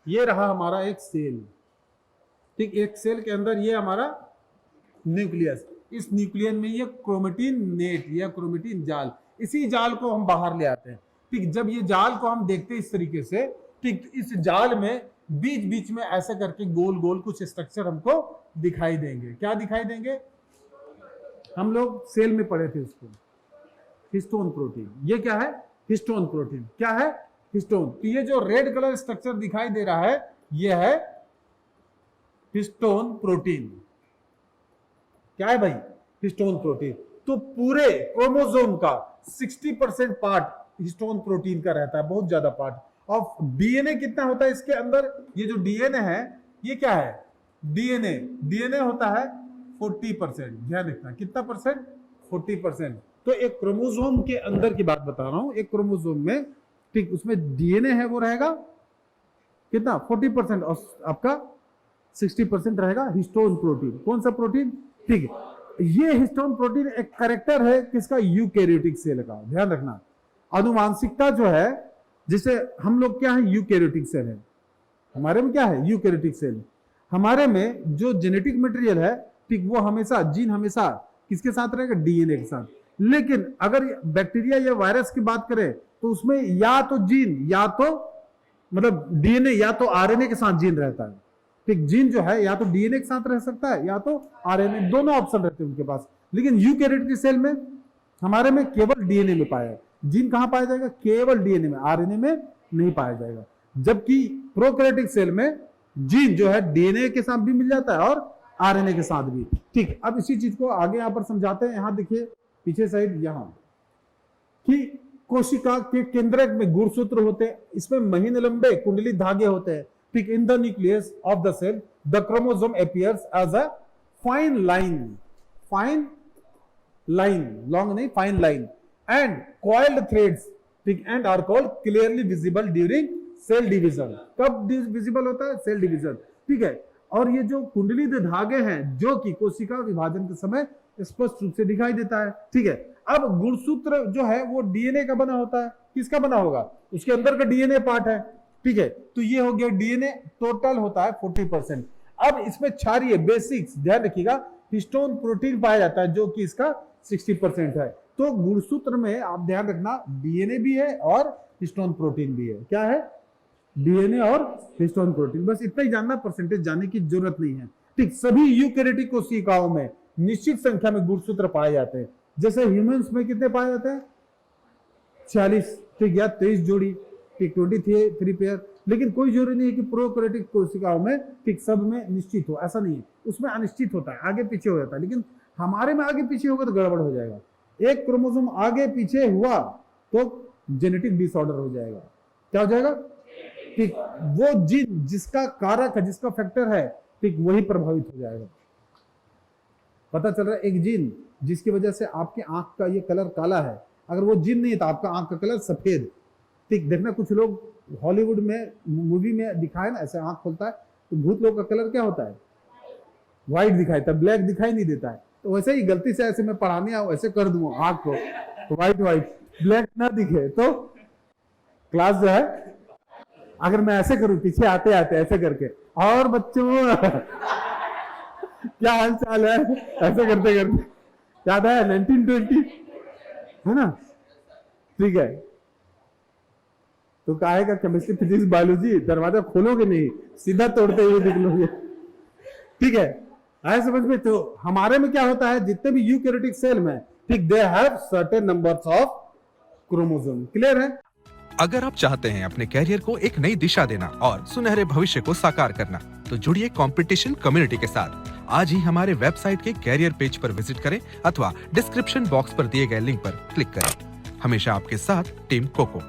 ये रहा हमारा एक सेल, ठीक। एक सेल के अंदर ये हमारा न्यूक्लियस, इस न्यूक्लियस में ये क्रोमेटिन नेट या क्रोमेटिन जाल, इसी जाल को हम बाहर ले आते हैं, ठीक। जब ये जाल को हम देखते हैं इस तरीके से, ठीक, इस जाल में बीच बीच में ऐसे करके गोल गोल कुछ स्ट्रक्चर हमको दिखाई देंगे। क्या दिखाई देंगे? हम लोग सेल में पढ़े थे उसको, हिस्टोन प्रोटीन। ये क्या है? Histone protein. क्या है? हिस्टोन। तो ये जो रेड कलर स्ट्रक्चर दिखाई दे रहा है, ये है हिस्टोन प्रोटीन। क्या है भाई? Histone protein. तो पूरे क्रोमोसोम का 60% पार्ट हिस्टोन प्रोटीन का रहता है, बहुत ज्यादा पार्ट। और डीएनए कितना होता है इसके अंदर? ये जो डीएनए है, ये क्या है? डीएनए होता है 40%। ध्यान रखना, कितना परसेंट? 40%। तो एक क्रोमोसोम के अंदर की बात बता रहा हूं, एक क्रोमोसोम में, ठीक, उसमें डीएनए है, वो रहेगा कितना? 40%। और आपका 60% रहेगा हिस्टोन प्रोटीन। कौन सा प्रोटीन? ठीक है, ये हिस्टोन प्रोटीन एक कैरेक्टर है किसका? यूकैरियोटिक सेल का। ध्यान रखना, आनुवांशिकता जो है, जिसे हम लोग क्या है? यूकैरियोटिक सेल है हमारे में। क्या है? Eukaryotic cell. हमारे में जो जेनेटिक मटेरियल है, ठीक, वो हमेशा, जीन हमेशा किसके साथ रहेगा? डीएनए के साथ। लेकिन अगर बैक्टीरिया या वायरस की बात करें तो उसमें या तो जीन, या तो मतलब डीएनए, या तो आरएनए के साथ जीन रहता है, ठीक। जीन जो है या तो डीएनए के साथ रह सकता है या तो आरएनए, दोनों ऑप्शन रहते हैं उनके पास। लेकिन यूकैरियोटिक सेल में हमारे में केवल डीएनए में पाया है। जीन कहां पाया जाएगा? केवल डीएनए में, आरएनए में नहीं पाया जाएगा। जबकि प्रोकैरियोटिक सेल में जीन जो है डीएनए के साथ भी मिल जाता है और आरएनए के साथ भी, ठीक। अब इसी चीज को आगे यहां पर समझाते हैं। यहां देखिए पीछे साइड, यहां कि कोशिका के केंद्रक में गुणसूत्र होते हैं, इसमें महीन लंबे कुंडली धागे होते हैं, ठीक। In the nucleus of the cell the chromosome appears as a fine line, long नहीं, fine line, and coiled threads, ठीक, and are called clearly visible during cell division. कब विजिबल होता है? सेल डिवीजन, ठीक है। और ये जो कुंडली धागे हैं, जो कि कोशिका विभाजन के समय स्पष्ट रूप से दिखाई देता है, ठीक है। अब गुणसूत्र जो है वो डीएनए का बना होता है। किसका बना होगा? उसके अंदर का डीएनए पार्ट है, ठीक है। तो ये हो गया डीएनए, टोटल होता है 40%। अब इसमें क्षारीय बेसिक्स, ध्यान रखिएगा, हिस्टोन प्रोटीन पाया जाता है, जो कि इसका 60% है। तो गुणसूत्र में आप ध्यान रखना, डीएनए भी है और हिस्टोन प्रोटीन भी है। क्या है? डीएनए और हिस्टोन प्रोटीन। बस इतना ही जानना, परसेंटेज जानने की जरूरत नहीं है, ठीक। सभी यूकैरियोटिक कोशिकाओं में निश्चित संख्या में गुणसूत्र पाए जाते हैं। जैसे ह्यूमंस में कितने पाए जाते हैं? 46, ठीक, या 23 जोड़ी, ठीक, 23 पेयर। लेकिन कोई जरूरी नहीं है कि प्रोकैरियोटिक कोशिकाओं में, ठीक, सब में निश्चित हो, ऐसा नहीं है। उसमें अनिश्चित होता है, आगे पीछे हो जाता है। लेकिन हमारे में आगे पीछे होगा तो गड़बड़ हो जाएगा। एक क्रोमोसोम आगे पीछे हुआ तो जेनेटिक डिसऑर्डर हो जाएगा। क्या हो जाएगा? ठीक, वो जीन जिसका कारक है, जिसका फैक्टर है, ठीक, वही प्रभावित हो जाएगा। पता चल रहा है, एक जीन जिसकी वजह से आपकी आंख का ये कलर काला है, अगर वो जीन नहीं है तो आपका आंख का कलर सफेद, ठीक। देखना, कुछ लोग हॉलीवुड में मूवी में दिखाए ना, ऐसे आंख खोलता है तो भूत लोग का कलर क्या होता है? व्हाइट दिखाई देता है, ब्लैक दिखाई नहीं देता है। तो वैसे ही गलती से ऐसे मैं पढ़ाने आऊं, ऐसे कर दूंगा आंख को, तो व्हाइट ब्लैक ना दिखे, तो क्लास जो है, अगर मैं ऐसे करूं पीछे आते आते ऐसे करके, और बच्चों क्या हाल चाल है, ऐसे करते करते, याद है 1920, है ना, ठीक है। तो कहेगा केमिस्ट्री, फिजिक्स, बायोलॉजी, दरवाजा खोलोगे नहीं, सीधा तोड़ते हुए निकलोगे, ठीक है। आए समझ में? तो हमारे में क्या होता है, जितने भी यूकैरियोटिक सेल में, ठीक, they have certain numbers of chromosome. Clear है? अगर आप चाहते हैं अपने कैरियर को एक नई दिशा देना और सुनहरे भविष्य को साकार करना, तो जुड़िए कंपटीशन कम्युनिटी के साथ। आज ही हमारे वेबसाइट के कैरियर पेज पर विजिट करें अथवा डिस्क्रिप्शन बॉक्स पर दिए गए लिंक पर क्लिक करें। हमेशा आपके साथ टीम कोको।